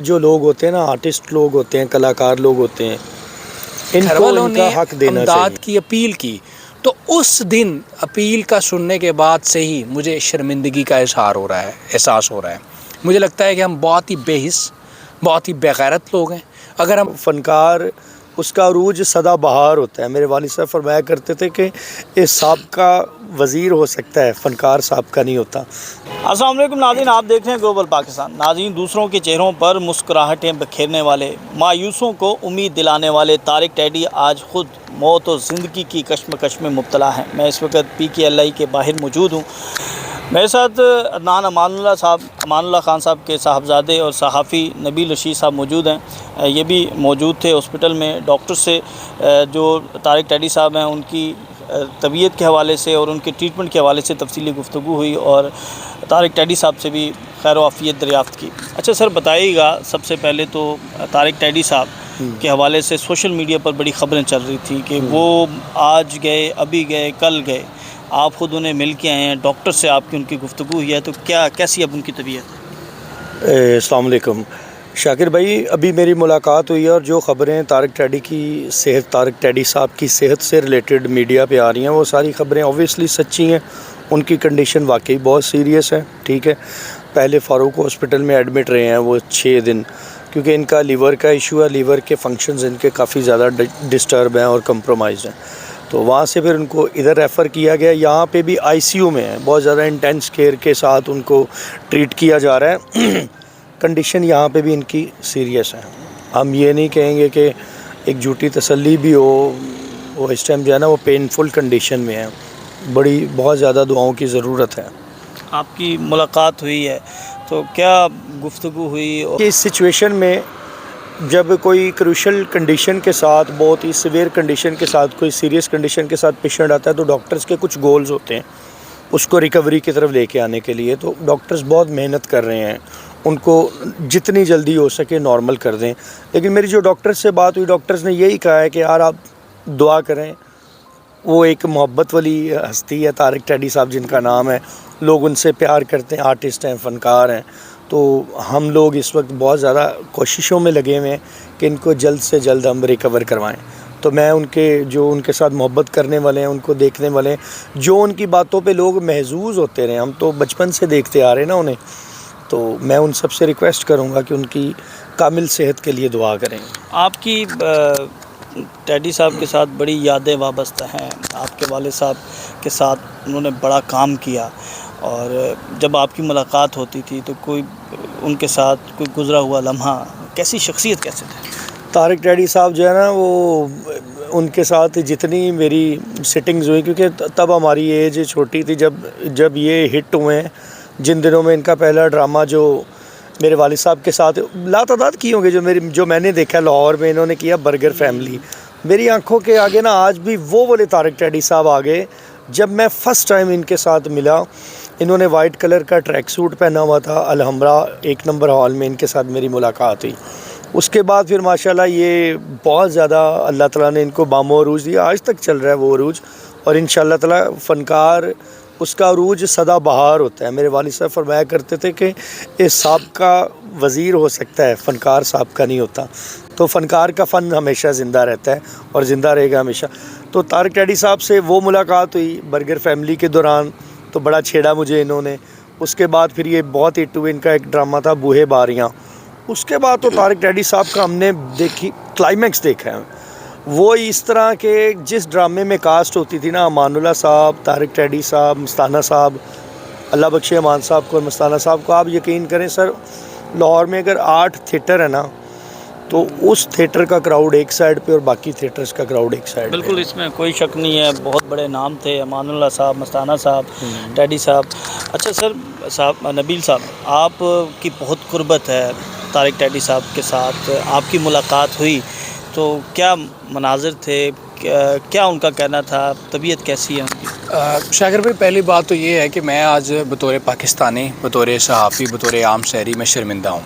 جو لوگ ہوتے ہیں نا، آرٹسٹ لوگ ہوتے ہیں، کلاکار لوگ ہوتے ہیں، ان گھر کو والوں ان کا نے حق دینا امداد چاہیے۔ کی اپیل کی تو اس دن اپیل کا سننے کے بعد سے ہی مجھے شرمندگی کا احساس ہو رہا ہے۔ مجھے لگتا ہے کہ ہم بہت ہی بے حس، بہت ہی بے غیرت لوگ ہیں۔ اگر ہم فنکار اس کا عروج سدا بہار ہوتا ہے۔ میرے والد صاحب فرمایا کرتے تھے کہ یہ سابقہ وزیر ہو سکتا ہے، فنکار سابقہ نہیں ہوتا۔ السلام علیکم ناظرین، آپ دیکھ رہے ہیں گلوبل پاکستان۔ ناظرین، دوسروں کے چہروں پر مسکراہٹیں بکھیرنے والے، مایوسوں کو امید دلانے والے طارق ٹیڈی آج خود موت و زندگی کی کشمکش میں مبتلا ہیں۔ میں اس وقت PKLI کے باہر موجود ہوں۔ میرے ساتھ عدنان امان اللہ خان صاحب کے صاحبزادے اور صحافی نبیل رشید صاحب موجود ہیں۔ یہ بھی موجود تھے ہاسپٹل میں۔ ڈاکٹر سے جو طارق ٹیڈی صاحب ہیں ان کی طبیعت کے حوالے سے اور ان کے ٹریٹمنٹ کے حوالے سے تفصیلی گفتگو ہوئی اور طارق ٹیڈی صاحب سے بھی خیر و عافیت دریافت کی۔ اچھا سر، بتائیے گا سب سے پہلے تو طارق ٹیڈی صاحب کے حوالے سے سوشل میڈیا پر بڑی خبریں چل رہی تھیں کہ وہ آج گئے، ابھی گئے، کل گئے، آپ خود انہیں مل کے آئے ہیں، ڈاکٹر سے آپ کی ان کی گفتگو ہوئی ہے، تو کیسی اب ان کی طبیعت ہے؟ السلام علیکم شاکر بھائی، ابھی میری ملاقات ہوئی ہے اور جو خبریں طارق ٹیڈی صاحب کی صحت سے ریلیٹڈ میڈیا پہ آ رہی ہیں وہ ساری خبریں اوبویسلی سچی ہیں۔ ان کی کنڈیشن واقعی بہت سیریس ہے، ٹھیک ہے۔ پہلے فاروق ہاسپٹل میں ایڈمٹ رہے ہیں وہ 6 دن، کیونکہ ان کا لیور کا ایشو ہے، لیور کے فنکشنز ان کے کافی زیادہ ڈسٹرب ہیں اور کمپرومائز ہیں، تو وہاں سے پھر ان کو ادھر ریفر کیا گیا۔ یہاں پہ بھی ICU میں ہے، بہت زیادہ انٹینس کیئر کے ساتھ ان کو ٹریٹ کیا جا رہا ہے۔ کنڈیشن یہاں پہ بھی ان کی سیریس ہے۔ ہم یہ نہیں کہیں گے کہ ایک جھوٹی تسلی بھی ہو، وہ اس ٹائم جو ہے نا وہ پینفل کنڈیشن میں ہے، بہت زیادہ دعاؤں کی ضرورت ہے۔ آپ کی ملاقات ہوئی ہے تو کیا گفتگو ہوئی؟ کہ اس سچویشن میں جب کوئی کروشل کنڈیشن کے ساتھ، بہت ہی سیویئر کنڈیشن کے ساتھ، کوئی سیریس کنڈیشن کے ساتھ پیشنٹ آتا ہے تو ڈاکٹرز کے کچھ گولز ہوتے ہیں اس کو ریکوری کی طرف لے کے آنے کے لیے، تو ڈاکٹرز بہت محنت کر رہے ہیں ان کو جتنی جلدی ہو سکے نارمل کر دیں۔ لیکن میری جو ڈاکٹر سے بات ہوئی، ڈاکٹرز نے یہی کہا ہے کہ یار آپ دعا کریں۔ وہ ایک محبت والی ہستی ہے طارق ٹیڈی صاحب جن کا نام ہے، لوگ ان سے پیار کرتے ہیں، آرٹسٹ ہیں، فنکار ہیں، تو ہم لوگ اس وقت بہت زیادہ کوششوں میں لگے ہوئے ہیں کہ ان کو جلد سے جلد ہم ریکور کروائیں۔ تو میں ان کے ساتھ محبت کرنے والے ہیں، ان کو دیکھنے والے ہیں، جو ان کی باتوں پہ لوگ محظوظ ہوتے رہے، ہم تو بچپن سے دیکھتے آ رہے ہیں نا انہیں، تو میں ان سب سے ریکویسٹ کروں گا کہ ان کی کامل صحت کے لیے دعا کریں۔ آپ کی ٹیڈی صاحب کے ساتھ بڑی یادیں وابستہ ہیں، آپ کے والد صاحب کے ساتھ انہوں نے بڑا کام کیا، اور جب آپ کی ملاقات ہوتی تھی تو کوئی ان کے ساتھ کوئی گزرا ہوا لمحہ، کیسی شخصیت کیسے تھے؟ طارق ٹیڈی صاحب جو ہے نا، وہ ان کے ساتھ جتنی میری سٹنگز ہوئی، کیونکہ تب ہماری ایج چھوٹی تھی جب یہ ہٹ ہوئے ہیں، جن دنوں میں ان کا پہلا ڈرامہ جو میرے والد صاحب کے ساتھ لاتعداد کی ہوں گے جو میں نے دیکھا لاہور میں، انہوں نے کیا برگر فیملی، میری آنکھوں کے آگے نا آج بھی وہ والے طارق ٹیڈی صاحب آگے۔ جب میں فرسٹ ٹائم ان کے ساتھ ملا، انہوں نے وائٹ کلر کا ٹریک سوٹ پہنا ہوا تھا، الحمرا 1 نمبر ہال میں ان کے ساتھ میری ملاقات ہوئی۔ اس کے بعد پھر ماشاءاللہ یہ بہت زیادہ اللہ تعالیٰ نے ان کو بام و عروج دیا، آج تک چل رہا ہے وہ عروج، اور انشاءاللہ تعالیٰ فنکار اس کا عروج سدا بہار ہوتا ہے۔ میرے والد صاحب فرمایا کرتے تھے کہ یہ سابقہ وزیر ہو سکتا ہے، فنکار سابقہ نہیں ہوتا، تو فنکار کا فن ہمیشہ زندہ رہتا ہے اور زندہ رہے گا ہمیشہ۔ تو طارق ٹیڈی صاحب سے وہ ملاقات ہوئی برگر فیملی کے دوران، تو بڑا چھیڑا مجھے انہوں نے۔ اس کے بعد پھر یہ بہت ہٹ ہوئے، ان کا ایک ڈرامہ تھا بوہے باریاں، اس کے بعد تو طارق ٹیڈی صاحب کا ہم نے کلائمیکس دیکھا ہے۔ وہ اس طرح کے جس ڈرامے میں کاسٹ ہوتی تھی نا، امان اللہ صاحب، طارق ٹیڈی صاحب، مستانہ صاحب، اللہ بخشے امان صاحب کو اور مستانہ صاحب کو، آپ یقین کریں سر، لاہور میں اگر 8 تھیٹر ہے نا، تو اس تھیٹر کا کراؤڈ ایک سائڈ پہ اور باقی تھیٹرز کا کراؤڈ ایک سائڈ پہ۔ بالکل، اس میں کوئی شک نہیں ہے، بہت بڑے نام تھے، امان اللہ صاحب، مستانہ صاحب، ٹیڈی صاحب۔ اچھا سر، نبیل صاحب، آپ کی بہت قربت ہے طارق ٹیڈی صاحب کے ساتھ، آپ کی ملاقات ہوئی تو کیا مناظر تھے، کیا ان کا کہنا تھا، طبیعت کیسی ہے ان کی؟ شاکر بھائی، پہلی بات تو یہ ہے کہ میں آج بطور پاکستانی، بطور صحافی، بطور عام شہری میں شرمندہ ہوں،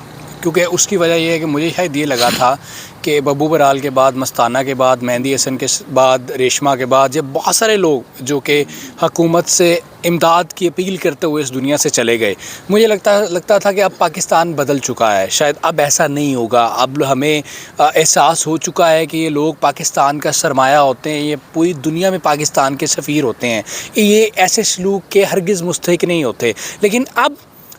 کیونکہ اس کی وجہ یہ ہے کہ مجھے شاید یہ لگا تھا کہ ببو برال کے بعد، مستانہ کے بعد، مہندی حسن کے بعد، ریشمہ کے بعد، جب بہت سارے لوگ جو کہ حکومت سے امداد کی اپیل کرتے ہوئے اس دنیا سے چلے گئے، مجھے لگتا تھا کہ اب پاکستان بدل چکا ہے، شاید اب ایسا نہیں ہوگا، اب ہمیں احساس ہو چکا ہے کہ یہ لوگ پاکستان کا سرمایہ ہوتے ہیں، یہ پوری دنیا میں پاکستان کے سفیر ہوتے ہیں، یہ ایسے سلوک کے ہرگز مستحق نہیں ہوتے۔ لیکن اب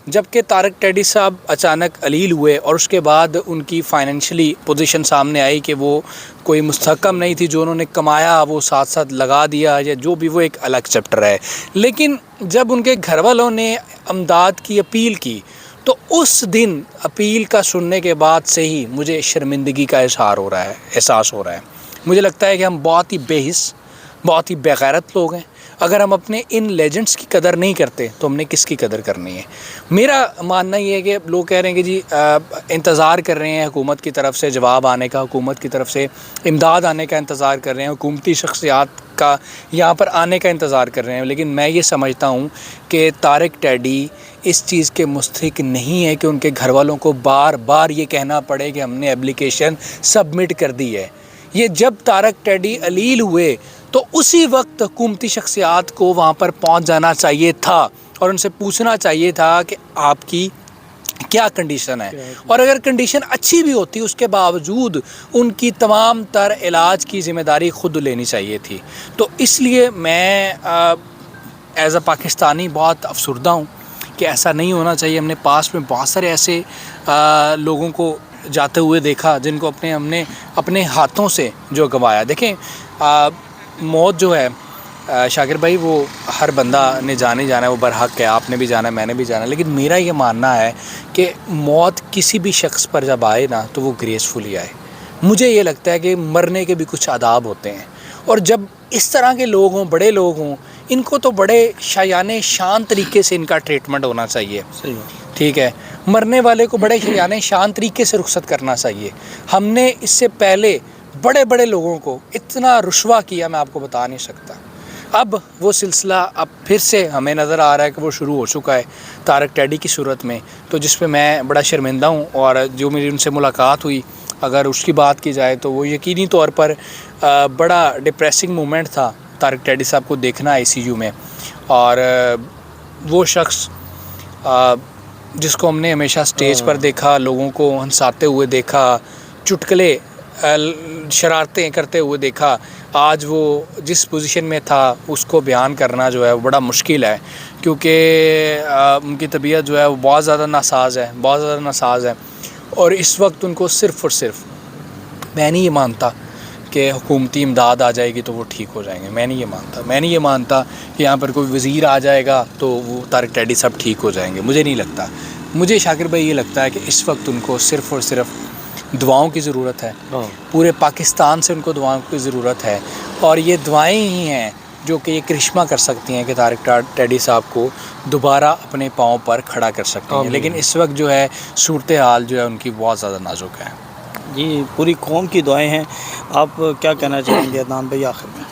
جب کہ طارق ٹیڈی صاحب اچانک علیل ہوئے اور اس کے بعد ان کی فائنینشلی پوزیشن سامنے آئی کہ وہ کوئی مستحکم نہیں تھی، جو انہوں نے کمایا وہ ساتھ ساتھ لگا دیا، یا جو بھی، وہ ایک الگ چیپٹر ہے۔ لیکن جب ان کے گھر والوں نے امداد کی اپیل کی تو اس دن اپیل کا سننے کے بعد سے ہی مجھے شرمندگی کا احساس ہو رہا ہے۔ مجھے لگتا ہے کہ ہم بہت ہی بے حس، بہت ہی بےغیرت لوگ ہیں۔ اگر ہم اپنے ان لیجنڈس کی قدر نہیں کرتے تو ہم نے کس کی قدر کرنی ہے؟ میرا ماننا یہ ہے کہ لوگ کہہ رہے ہیں کہ جی انتظار کر رہے ہیں حکومت کی طرف سے جواب آنے کا، حکومت کی طرف سے امداد آنے کا انتظار کر رہے ہیں، حکومتی شخصیات کا یہاں پر آنے کا انتظار کر رہے ہیں، لیکن میں یہ سمجھتا ہوں کہ طارق ٹیڈی اس چیز کے مستحق نہیں ہے کہ ان کے گھر والوں کو بار بار یہ کہنا پڑے کہ ہم نے اپلیکیشن سبمٹ کر دی ہے۔ یہ جب طارق ٹیڈی علیل ہوئے تو اسی وقت حکومتی شخصیات کو وہاں پر پہنچ جانا چاہیے تھا اور ان سے پوچھنا چاہیے تھا کہ آپ کی کیا کنڈیشن ہے، اور اگر کنڈیشن اچھی بھی ہوتی اس کے باوجود ان کی تمام تر علاج کی ذمہ داری خود لینی چاہیے تھی۔ تو اس لیے میں ایز اے پاکستانی بہت افسردہ ہوں کہ ایسا نہیں ہونا چاہیے۔ ہم نے پاس میں بہت سارے ایسے لوگوں کو جاتے ہوئے دیکھا جن کو ہم نے اپنے ہاتھوں سے جو گنوایا۔ دیکھیں موت جو ہے شاکر بھائی، وہ ہر بندہ نے جانا ہے، وہ برحق ہے، آپ نے بھی جانا ہے، میں نے بھی جانا ہے، لیکن میرا یہ ماننا ہے کہ موت کسی بھی شخص پر جب آئے نا تو وہ گریسفلی آئے۔ مجھے یہ لگتا ہے کہ مرنے کے بھی کچھ آداب ہوتے ہیں، اور جب اس طرح کے لوگ ہوں، بڑے لوگ ہوں، ان کو تو بڑے شایان شان طریقے سے ان کا ٹریٹمنٹ ہونا چاہیے۔ ٹھیک ہے، مرنے والے کو بڑے شایان شان طریقے سے رخصت کرنا چاہیے۔ ہم نے اس سے پہلے بڑے لوگوں کو اتنا رسوا کیا، میں آپ کو بتا نہیں سکتا۔ اب وہ سلسلہ اب پھر سے ہمیں نظر آ رہا ہے کہ وہ شروع ہو چکا ہے طارق ٹیڈی کی صورت میں، تو جس پہ میں بڑا شرمندہ ہوں، اور جو میری ان سے ملاقات ہوئی اگر اس کی بات کی جائے تو وہ یقینی طور پر بڑا ڈپریسنگ مومنٹ تھا طارق ٹیڈی صاحب کو دیکھنا ICU میں، اور وہ شخص جس کو ہم نے ہمیشہ سٹیج پر دیکھا، لوگوں کو ہنساتے ہوئے دیکھا، چٹکلے شرارتیں کرتے ہوئے دیکھا، آج وہ جس پوزیشن میں تھا اس کو بیان کرنا جو ہے وہ بڑا مشکل ہے، کیونکہ ان کی طبیعت جو ہے وہ بہت زیادہ ناساز ہے، اور اس وقت ان کو صرف اور صرف، میں نہیں یہ مانتا کہ حکومتی امداد آ جائے گی تو وہ ٹھیک ہو جائیں گے، میں نہیں یہ مانتا کہ یہاں پر کوئی وزیر آ جائے گا تو وہ طارق ٹیڈی صاحب ٹھیک ہو جائیں گے، مجھے نہیں لگتا۔ مجھے شاکر بھائی یہ لگتا ہے کہ اس وقت ان کو صرف اور صرف دعاؤں کی ضرورت ہے، پورے پاکستان سے ان کو دعاؤں کی ضرورت ہے، اور یہ دعائیں ہی ہیں جو کہ یہ کرشمہ کر سکتی ہیں کہ طارق ٹیڈی صاحب کو دوبارہ اپنے پاؤں پر کھڑا کر سکتی ہیں، لیکن اس وقت جو ہے صورتحال جو ہے ان کی بہت زیادہ نازک ہے۔ جی، پوری قوم کی دعائیں ہیں۔ آپ کیا کہنا چاہیں گے عدنان بھائی آخر میں؟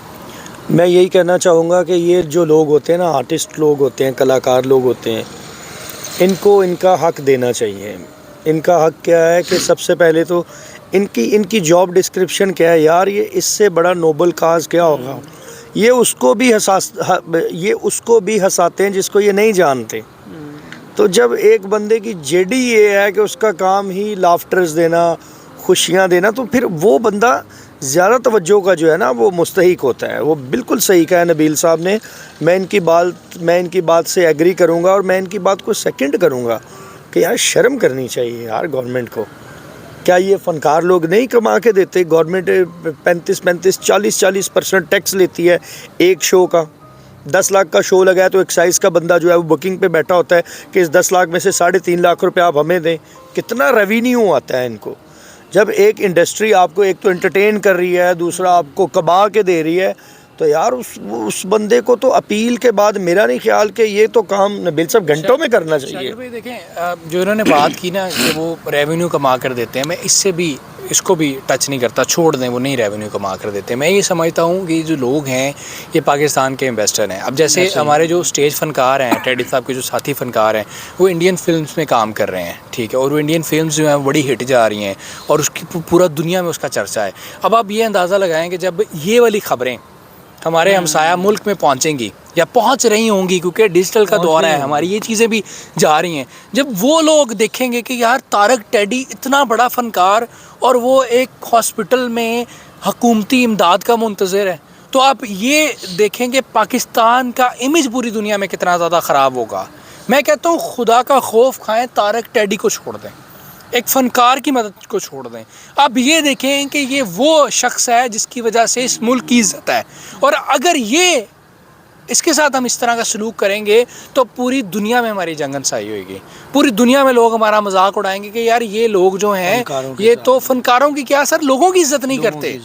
میں یہی کہنا چاہوں گا کہ یہ جو لوگ ہوتے ہیں نا، آرٹسٹ لوگ ہوتے ہیں، کلاکار لوگ ہوتے ہیں، ان کو ان کا حق دینا چاہیے۔ ان کا حق کیا ہے کہ سب سے پہلے تو ان کی جاب ڈسکرپشن کیا ہے یار، یہ اس سے بڑا نوبل کاز کیا ہوگا؟ یہ اس کو بھی ہنساتے ہیں جس کو یہ نہیں جانتے۔ تو جب ایک بندے کی جیڈی یہ ہے کہ اس کا کام ہی لافٹرز دینا، خوشیاں دینا، تو پھر وہ بندہ زیادہ توجہ کا جو ہے نا وہ مستحق ہوتا ہے۔ وہ بالکل صحیح کہا ہے نبیل صاحب نے، میں ان کی بات سے ایگری کروں گا، اور میں ان کی بات کو سیکنڈ کروں گا کہ یار شرم کرنی چاہیے یار گورنمنٹ کو۔ کیا یہ فنکار لوگ نہیں کما کے دیتے؟ گورنمنٹ 35-40% ٹیکس لیتی ہے ایک شو کا۔ 10 لاکھ کا شو لگا ہے تو ایکسائز کا بندہ جو ہے وہ بکنگ پہ بیٹھا ہوتا ہے کہ اس 10 لاکھ میں سے 3.5 لاکھ روپے آپ ہمیں دیں۔ کتنا ریونیو آتا ہے ان کو؟ جب ایک انڈسٹری آپ کو ایک تو انٹرٹین کر رہی ہے، دوسرا آپ کو کما کے دے رہی ہے، تو تو یار اس بندے کو تو اپیل کے بعد میرا نہیں خیال کہ یہ تو کام نبیل صاحب گھنٹوں میں کرنا چاہیے. شاکر بھائی دیکھیں جو انہوں نے بات کی نا کہ وہ ریونیو کما کر دیتے ہیں, میں اس کو بھی ٹچ نہیں کرتا, چھوڑ دیں, وہ نہیں ریونیو کما کر دیتے. میں یہ سمجھتا ہوں کہ جو لوگ ہیں یہ پاکستان کے انویسٹر ہیں. اب جیسے ہمارے جو اسٹیج فنکار ہیں, ٹیڈی صاحب کے جو ساتھی فنکار ہیں, وہ انڈین فلمز میں کام کر رہے ہیں, ٹھیک ہے, اور وہ انڈین فلمز جو ہیں بڑی ہٹ جا رہی ہیں اور اس کی پورا دنیا میں اس کا چرچہ ہے. اب آپ یہ اندازہ لگائیں کہ جب یہ والی خبریں ہمارے ہمسایہ ملک میں پہنچیں گی یا پہنچ رہی ہوں گی, کیونکہ ڈیجیٹل کا دور ہے, ہماری یہ چیزیں بھی جا رہی ہیں, جب وہ لوگ دیکھیں گے کہ یار طارق ٹیڈی اتنا بڑا فنکار اور وہ ایک ہاسپٹل میں حکومتی امداد کا منتظر ہے, تو آپ یہ دیکھیں کہ پاکستان کا امیج پوری دنیا میں کتنا زیادہ خراب ہوگا. میں کہتا ہوں خدا کا خوف کھائیں, طارق ٹیڈی کو چھوڑ دیں, ایک فنکار کی مدد کو چھوڑ دیں. اب یہ دیکھیں کہ یہ وہ شخص ہے جس کی وجہ سے اس ملک کی عزت ہے, اور اگر یہ اس کے ساتھ ہم اس طرح کا سلوک کریں گے تو پوری دنیا میں ہماری جنگ انسائی ہوئے گی. پوری دنیا میں لوگ ہمارا مذاق اڑائیں گے کہ یار یہ لوگ جو ہیں یہ تو فنکاروں کی کیا سر لوگوں کی عزت نہیں کرتے,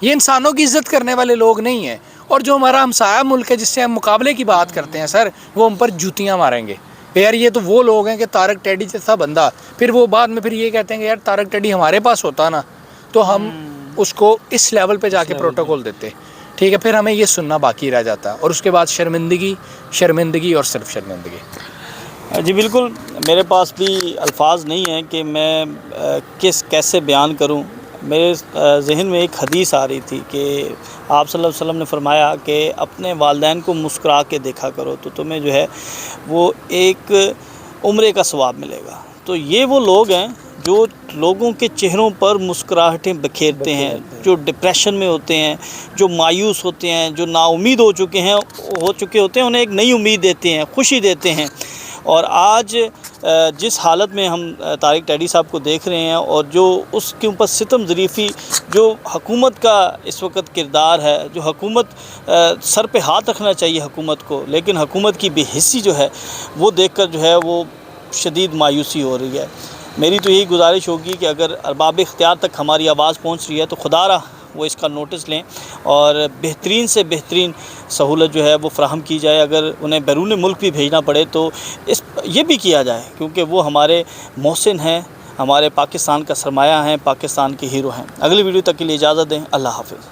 یہ انسانوں کی عزت کرنے والے لوگ نہیں ہیں. اور جو ہمارا ہمسایہ ملک ہے جس سے ہم مقابلے کی بات کرتے ہیں سر, وہ ہم پر جوتیاں ماریں گے یار یہ تو وہ لوگ ہیں کہ طارق ٹیڈی جیسا بندہ, پھر وہ بعد میں پھر یہ کہتے ہیں کہ یار طارق ٹیڈی ہمارے پاس ہوتا نا تو ہم اس کو اس لیول پہ جا کے پروٹوکول دیتے, ٹھیک ہے, پھر ہمیں یہ سننا باقی رہ جاتا ہے, اور اس کے بعد شرمندگی اور صرف شرمندگی. جی بالکل, میرے پاس بھی الفاظ نہیں ہیں کہ میں کیسے بیان کروں. میرے ذہن میں ایک حدیث آ رہی تھی کہ آپ صلی اللہ علیہ وسلم نے فرمایا کہ اپنے والدین کو مسکرا کے دیکھا کرو تو تمہیں جو ہے وہ ایک عمرے کا ثواب ملے گا. تو یہ وہ لوگ ہیں جو لوگوں کے چہروں پر مسکراہٹیں بکھیرتے ہیں, جو ڈپریشن میں ہوتے ہیں, جو مایوس ہوتے ہیں, جو نا امید ہو چکے ہوتے ہیں, انہیں ایک نئی امید دیتے ہیں, خوشی دیتے ہیں. اور آج جس حالت میں ہم طارق ٹیڈی صاحب کو دیکھ رہے ہیں اور جو اس کے اوپر ستم ظریفی جو حکومت کا اس وقت کردار ہے, جو حکومت سر پہ ہاتھ رکھنا چاہیے حکومت کو, لیکن حکومت کی بے حسی جو ہے وہ دیکھ کر جو ہے وہ شدید مایوسی ہو رہی ہے. میری تو یہی گزارش ہوگی کہ اگر ارباب اختیار تک ہماری آواز پہنچ رہی ہے تو خدا را وہ اس کا نوٹس لیں اور بہترین سے بہترین سہولت جو ہے وہ فراہم کی جائے. اگر انہیں بیرون ملک بھی بھیجنا پڑے تو یہ بھی کیا جائے, کیونکہ وہ ہمارے محسن ہیں, ہمارے پاکستان کا سرمایہ ہیں, پاکستان کے ہیرو ہیں. اگلی ویڈیو تک کے لیے اجازت دیں. اللہ حافظ.